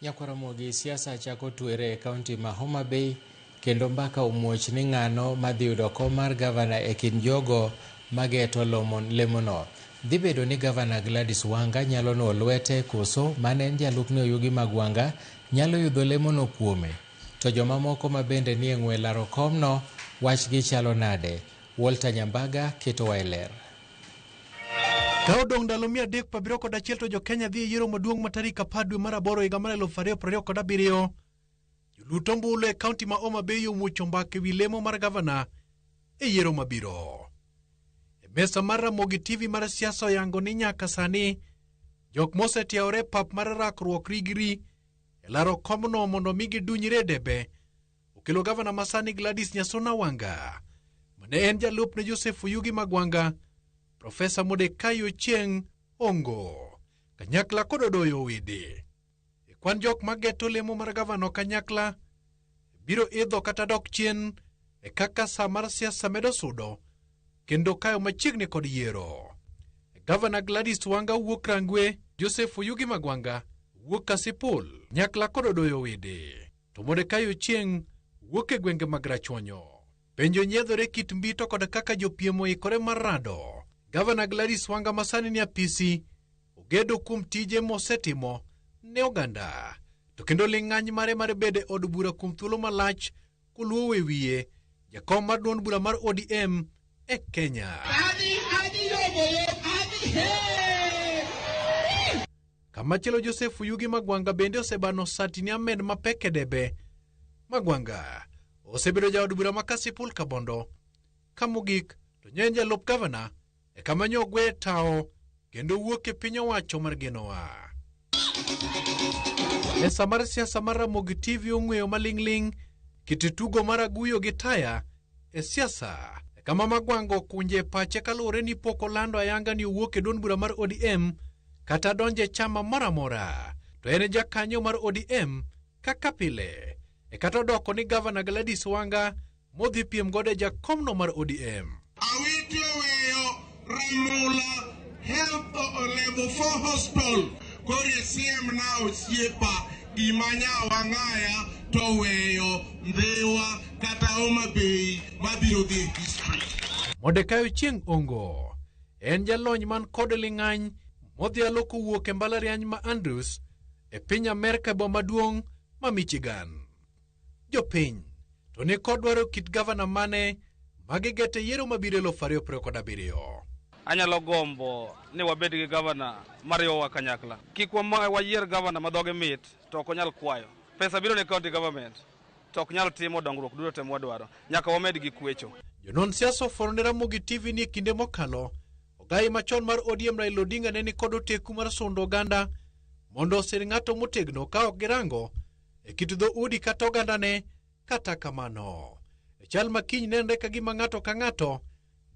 Nyakwaramogi siasa chako tuere e kaunti ma Homa Bay kendo mbaka umuoch ni ng'ano madhi yudo kom mar gavana e kind jogo mageto lemono. Dhi bedo ni gavana Gladys Wanga nyalo no lwete koso mane en jalupne Oyugi Magwanga nyalo yudo lemono kuome. To joma moko ma bende ni e ng'we laro komno wachgi chalo nade. Walter Nyambaga keto wa e ler. Ka odong' ndalo 371 to jo-Kenya dhi e yiero maduong' ma tarik 10 dwe mar 8 higa mar 2027. Jolut ombulu e kaunti ma Homa Bay omuocho mbaka ewi lemo mar gavana e yiero mabiro. E mesa mar Ramogi TV mar siasa oyango ni nyaka sani jok mosetiaore pap mar rakruok rigri e laro komno mondo mi gidunyre e debe okelo gavana masani Gladys Nyasona Wanga mane en jalup ne Joseph Oyugi Magwanga, Profesa Modekai Ochieng Ongo kanyakla kod Odoyo Wede. E kwan jok mageto lemo mar gavana kanyakla biro idho kata dok chien e kaka sa mar siasa medo sudo kendo kayo machiegni kod yiero. Gavana Gladys Wanga wuok Rangwe, Joseph Oyugi Magwanga wuok Kasipul nyakla kod Odoyo Wede, to Modekai Ochieng wuok e gwenge mag Rachuonyo. Penjo nyiedhore kit mbito kod kaka jopiem oikore mar rado Gavana Gladys Wanga masani ni apisi ogedo kuom tije mosetimo ne oganda, to kendo ling'any mare bede od bura kuom thuolo malach koluo e wiye jakom mar duond bura mar ODM e Kenya. Kamachielo Joseph Oyugi Magwanga bende osebano Satini Ahmed mapek e debe. Magwanga osebedo jaod bura ma Kasipul Kabondo, kamogik to nyen jalup gavana e kama nyogwe tao kendo wuok e piny owacho mar Genoa. Mesa mar siasa mar Ramogi TV ong'weyo maling'ling kit tugo mar aguyo gi taya e siasa e kama Magwanga kunje pache kaluwore ni pok olando ayanga ni owuok e duond bura mar ODM kata donje chama moramora, to en jakanyo mar ODM kaka pile e kata odoko ni gavana Gladys Wanga modhi piem gode jakomno mar ODM. Awitio weyo Ramula Health Level 4 Hospital kore CM na osiepa gimanya wang'aya to weyo Ndhiwa kata Homa Bay mabiro dhi history. Modekai Ochieng Ongo en jalony man kod ling'any modhialo kowuok e mbalariany ma Andrews e piny Amerka boma maduong' ma Michigan. Jopiny to ni kod dwaro kit gavana mane magigete yiero mabiro 2027. Anyalo gombo ni wabed gi gavana Mario kanyakla. Kik wayier gavana madhoge mit to ok onyal kwayo. Pesa biro ne county government to ok nyal timo dongruok duto te mwadwaro. Nyaka wamed gi kwecho. Jonon siasa oforo ne Ramogi TV ni kinde mokalo ogai machon mar ODM Raila Odinga ne ni kod oteku mar sundo oganda mondo osir ng'ato motegno ka ok girango e kit dho udi kata oganda ne. Kata kamano e chal makiny nenre ka gima ng'ato ka ng'ato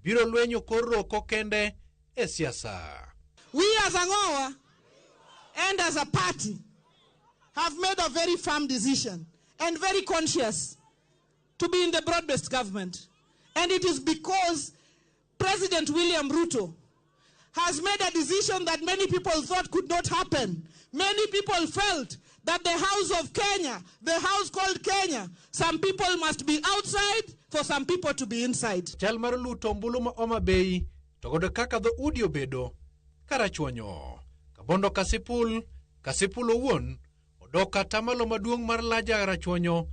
biro lwenyo kor roko kende e siasa. We as Angoa and as a party have made a very firm decision and very conscious to be in the broad-based government. And it is because President William Ruto has made a decision that many people thought could not happen. Many people felt that the house of Kenya, the house called Kenya, some people must be outside for some people to be inside. Chal mar luto ombulu ma Homa Bay to kod kaka dho udi obedo Karachuonyo, Kabondo Kasipul owuon odok atamalo maduong' mar laja Rachuonyo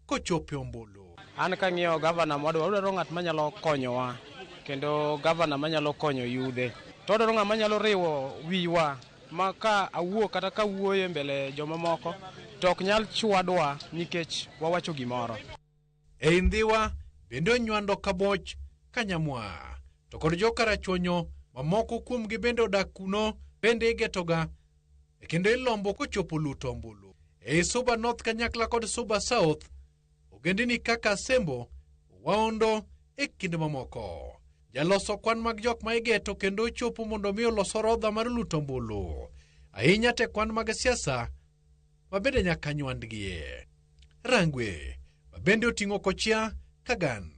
kochope ombulu. An kang'iyo gavana wadwaro ng'at manyalo konyowa kendo gavana manyalo konyo yudhe. To wadwaro ng'at manyalo riwo wiwa maka awuo kata ka wuoyo mbele joma moko to ok nyal chwadwa nikech wawacho gimoro. E Ndhiwa bende onywando kaboch Kanyamwa to kod joka Rachuonyo mamoko kuomgi bende odak kuno bende igetoga e kendo ilombo kochopo luto ombulu. E Suba North kanyakla kod Suba South ogendini kaka Sembo Waondo e kinde mamoko. Jaloso kwan mag jok ma igeto kendo chopo mondo mi oloso orodha mar luto ombulu ahinya te kwan mag siasa mabende nyaka nywandgie. Rangwe mabende oting'o Kochia, Kagan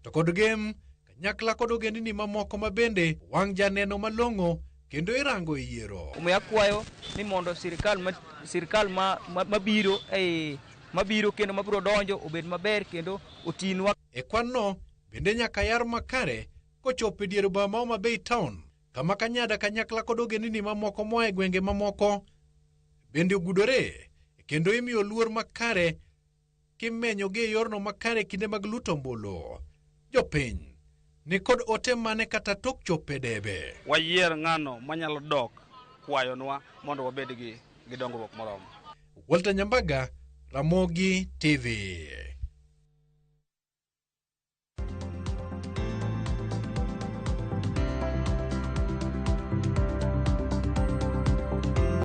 to kod Gem kanyakla kod ogendini mamoko mabende wang' janeno malong'o kendo irango yiero. Omiyo akwayo ni mondo sirkal mabiro mabiro kendo mabiro donjo obed maber kendo otinwa. E kwanno bende nyaka yar makare kochopo e dier boma ma Homa Bay Town, kama Kanyada kanyakla kod ogendini mamoko moa e gwenge mamoko bende ogudore kendo imiyo luor makare kimenyogi e yorno makare kinde mag luto ombulu. Jopiny ni kod ote mane kata tok chope debe. Wayier ng'ano manyalo dok kwayonwa mondo wabed gi dongruok moromo. Walter Nyambaga, Ramogi TV.